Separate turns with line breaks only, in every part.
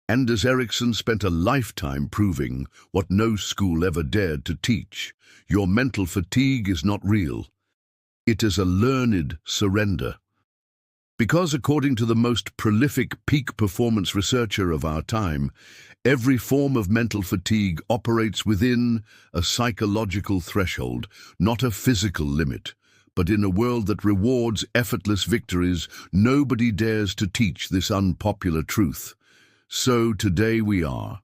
Anders Ericsson spent a lifetime proving what no school ever dared to teach. Your mental fatigue is not real. It is a learned surrender. Because according to the most prolific peak performance researcher of our time, every form of mental fatigue operates within a psychological threshold, not a physical limit. But in a world that rewards effortless victories, nobody dares to teach this unpopular truth. So today we are.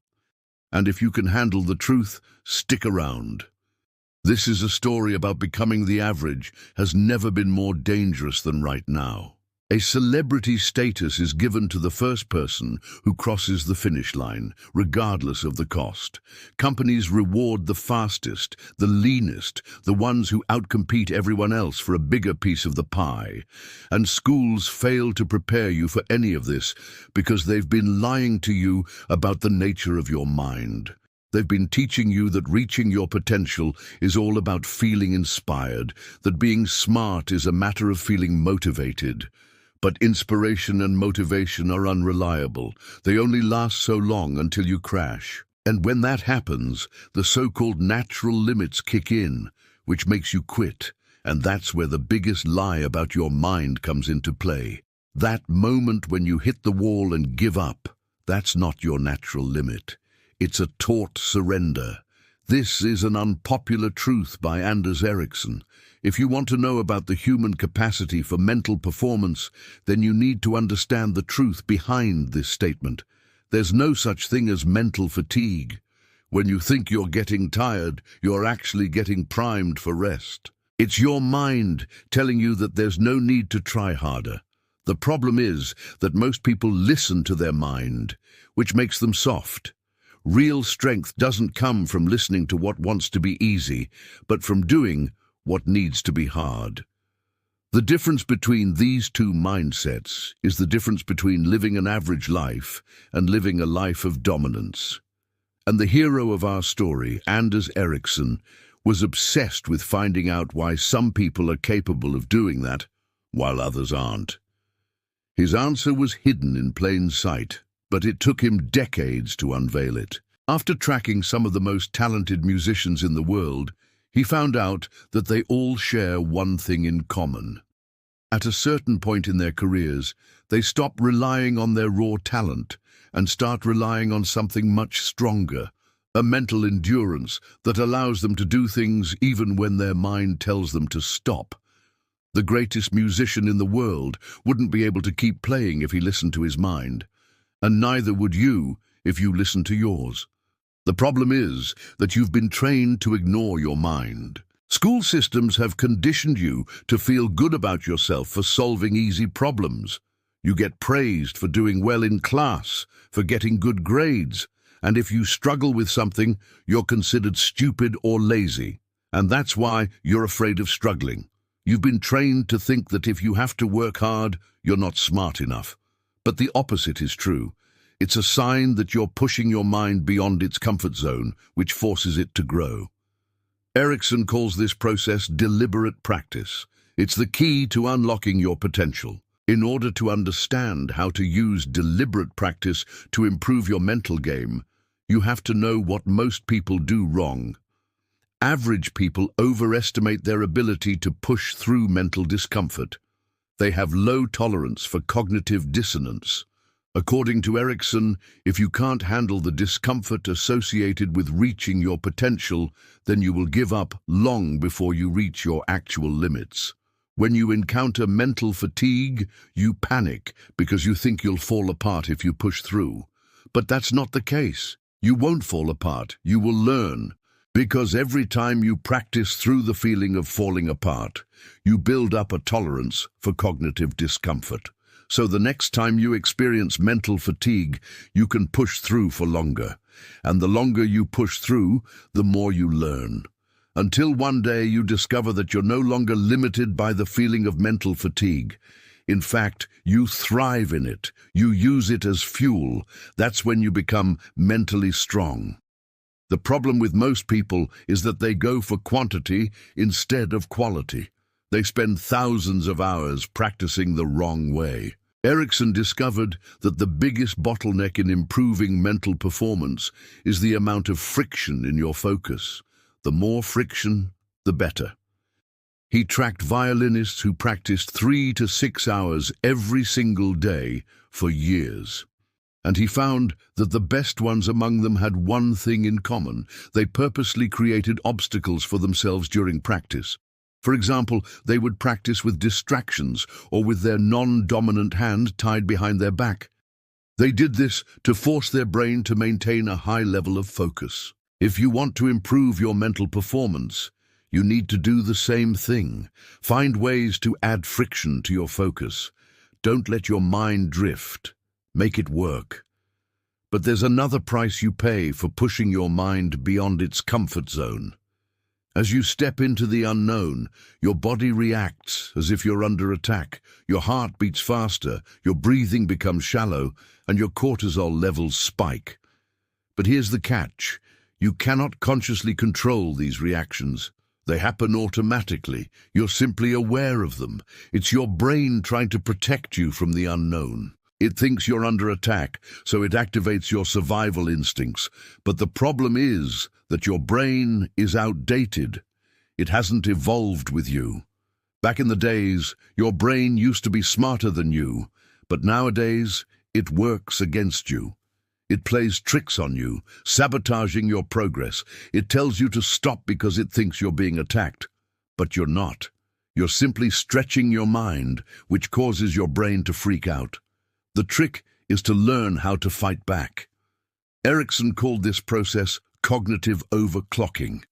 And if you can handle the truth, stick around. This is a story about becoming the average has never been more dangerous than right now. A celebrity status is given to the first person who crosses the finish line, regardless of the cost. Companies reward the fastest, the leanest, the ones who outcompete everyone else for a bigger piece of the pie. And schools fail to prepare you for any of this because they've been lying to you about the nature of your mind. They've been teaching you that reaching your potential is all about feeling inspired, that being smart is a matter of feeling motivated. But inspiration and motivation are unreliable. They only last so long until you crash. And when that happens, the so-called natural limits kick in, which makes you quit. And that's where the biggest lie about your mind comes into play. That moment when you hit the wall and give up, that's not your natural limit. It's a taught surrender. This is an unpopular truth by Anders Ericsson. If you want to know about the human capacity for mental performance, then you need to understand the truth behind this statement. There's no such thing as mental fatigue. When you think you're getting tired, you're actually getting primed for rest. It's your mind telling you that there's no need to try harder. The problem is that most people listen to their mind, which makes them soft. Real strength doesn't come from listening to what wants to be easy, but from doing what needs to be hard. The difference between these two mindsets is the difference between living an average life and living a life of dominance. And the hero of our story, Anders Ericsson, was obsessed with finding out why some people are capable of doing that, while others aren't. His answer was hidden in plain sight, but it took him decades to unveil it. After tracking some of the most talented musicians in the world, he found out that they all share one thing in common. At a certain point in their careers, they stop relying on their raw talent and start relying on something much stronger, a mental endurance that allows them to do things even when their mind tells them to stop. The greatest musician in the world wouldn't be able to keep playing if he listened to his mind, and neither would you if you listened to yours. The problem is that you've been trained to ignore your mind. School systems have conditioned you to feel good about yourself for solving easy problems. You get praised for doing well in class, for getting good grades, and if you struggle with something, you're considered stupid or lazy. And that's why you're afraid of struggling. You've been trained to think that if you have to work hard, you're not smart enough. But the opposite is true. It's a sign that you're pushing your mind beyond its comfort zone, which forces it to grow. Ericsson calls this process deliberate practice. It's the key to unlocking your potential. In order to understand how to use deliberate practice to improve your mental game, you have to know what most people do wrong. Average people overestimate their ability to push through mental discomfort. They have low tolerance for cognitive dissonance. According to Ericsson, if you can't handle the discomfort associated with reaching your potential, then you will give up long before you reach your actual limits. When you encounter mental fatigue, you panic because you think you'll fall apart if you push through. But that's not the case. You won't fall apart, you will learn. Because every time you practice through the feeling of falling apart, you build up a tolerance for cognitive discomfort. So the next time you experience mental fatigue, you can push through for longer. And the longer you push through, the more you learn. Until one day you discover that you're no longer limited by the feeling of mental fatigue. In fact, you thrive in it. You use it as fuel. That's when you become mentally strong. The problem with most people is that they go for quantity instead of quality. They spend thousands of hours practicing the wrong way. Ericsson discovered that the biggest bottleneck in improving mental performance is the amount of friction in your focus. The more friction, the better. He tracked violinists who practiced 3 to 6 hours every single day for years. And he found that the best ones among them had one thing in common. They purposely created obstacles for themselves during practice. For example, they would practice with distractions or with their non-dominant hand tied behind their back. They did this to force their brain to maintain a high level of focus. If you want to improve your mental performance, you need to do the same thing. Find ways to add friction to your focus. Don't let your mind drift. Make it work. But there's another price you pay for pushing your mind beyond its comfort zone. As you step into the unknown, your body reacts as if you're under attack. Your heart beats faster, your breathing becomes shallow, and your cortisol levels spike. But here's the catch. You cannot consciously control these reactions. They happen automatically. You're simply aware of them. It's your brain trying to protect you from the unknown. It thinks you're under attack, so it activates your survival instincts. But the problem is that your brain is outdated. It hasn't evolved with you. Back in the days, your brain used to be smarter than you, but nowadays it works against you. It plays tricks on you, sabotaging your progress. It tells you to stop because it thinks you're being attacked. But you're not. You're simply stretching your mind, which causes your brain to freak out. The trick is to learn how to fight back. Ericsson called this process cognitive overclocking.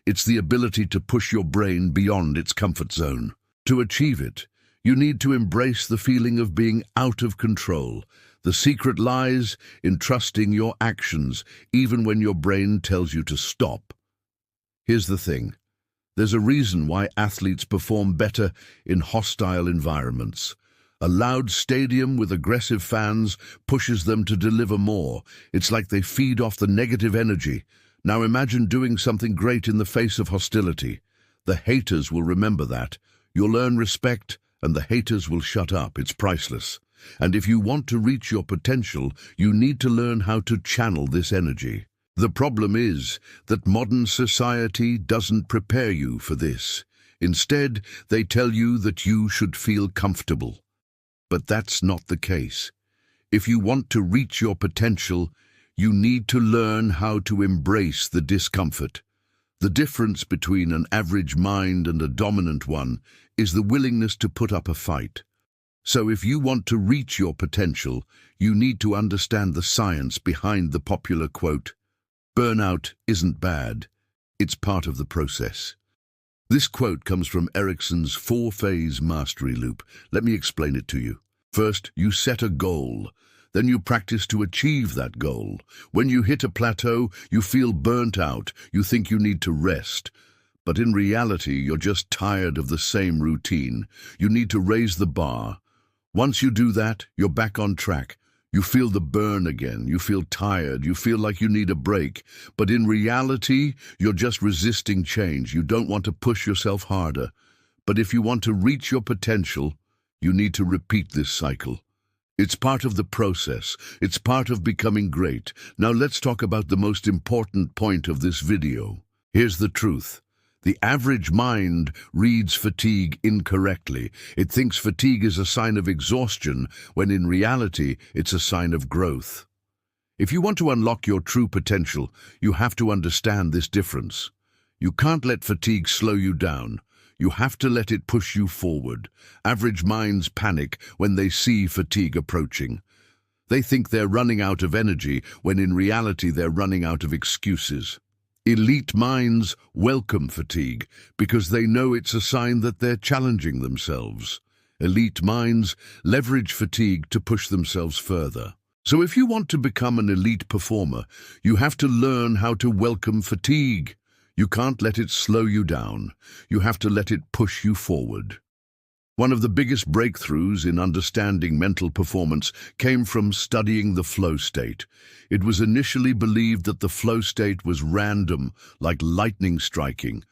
It's the ability to push your brain beyond its comfort zone. To achieve it, you need to embrace the feeling of being out of control. The secret lies in trusting your actions, even when your brain tells you to stop. Here's the thing. There's a reason why athletes perform better in hostile environments. A loud stadium with aggressive fans pushes them to deliver more. It's like they feed off the negative energy. Now imagine doing something great in the face of hostility. The haters will remember that. You'll earn respect, and the haters will shut up. It's priceless. And if you want to reach your potential, you need to learn how to channel this energy. The problem is that modern society doesn't prepare you for this. Instead, they tell you that you should feel comfortable. But that's not the case. If you want to reach your potential, you need to learn how to embrace the discomfort. The difference between an average mind and a dominant one is the willingness to put up a fight. So if you want to reach your potential, you need to understand the science behind the popular quote, "Burnout isn't bad, it's part of the process." This quote comes from Ericsson's 4-phase mastery loop. Let me explain it to you. First, you set a goal. Then you practice to achieve that goal. When you hit a plateau, you feel burnt out. You think you need to rest. But in reality, you're just tired of the same routine. You need to raise the bar. Once you do that, you're back on track. You feel the burn again. You feel tired. You feel like you need a break. But in reality, you're just resisting change. You don't want to push yourself harder. But if you want to reach your potential, you need to repeat this cycle. It's part of the process. It's part of becoming great. Now let's talk about the most important point of this video. Here's the truth. The average mind reads fatigue incorrectly. It thinks fatigue is a sign of exhaustion, when in reality, it's a sign of growth. If you want to unlock your true potential, you have to understand this difference. You can't let fatigue slow you down. You have to let it push you forward. Average minds panic when they see fatigue approaching. They think they're running out of energy, when in reality they're running out of excuses. Elite minds welcome fatigue because they know it's a sign that they're challenging themselves. Elite minds leverage fatigue to push themselves further. So if you want to become an elite performer, you have to learn how to welcome fatigue. You can't let it slow you down. You have to let it push you forward. One of the biggest breakthroughs in understanding mental performance came from studying the flow state. It was initially believed that the flow state was random, like lightning striking.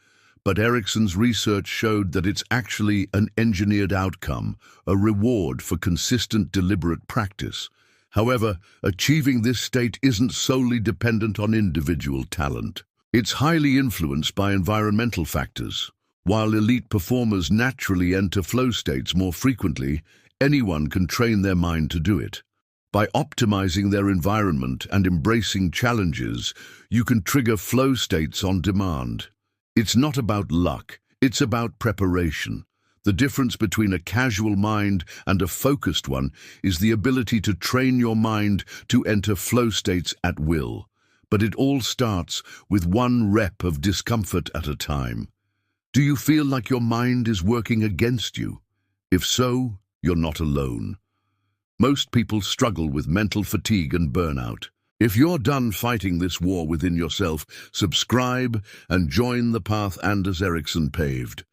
But Ericsson's research showed that it's actually an engineered outcome, a reward for consistent, deliberate practice. However, achieving this state isn't solely dependent on individual talent. It's highly influenced by environmental factors. While elite performers naturally enter flow states more frequently, anyone can train their mind to do it. By optimizing their environment and embracing challenges, you can trigger flow states on demand. It's not about luck, it's about preparation. The difference between a casual mind and a focused one is the ability to train your mind to enter flow states at will. But it all starts with one rep of discomfort at a time. Do you feel like your mind is working against you? If so, you're not alone. Most people struggle with mental fatigue and burnout. If you're done fighting this war within yourself, subscribe and join the path Anders Ericsson paved.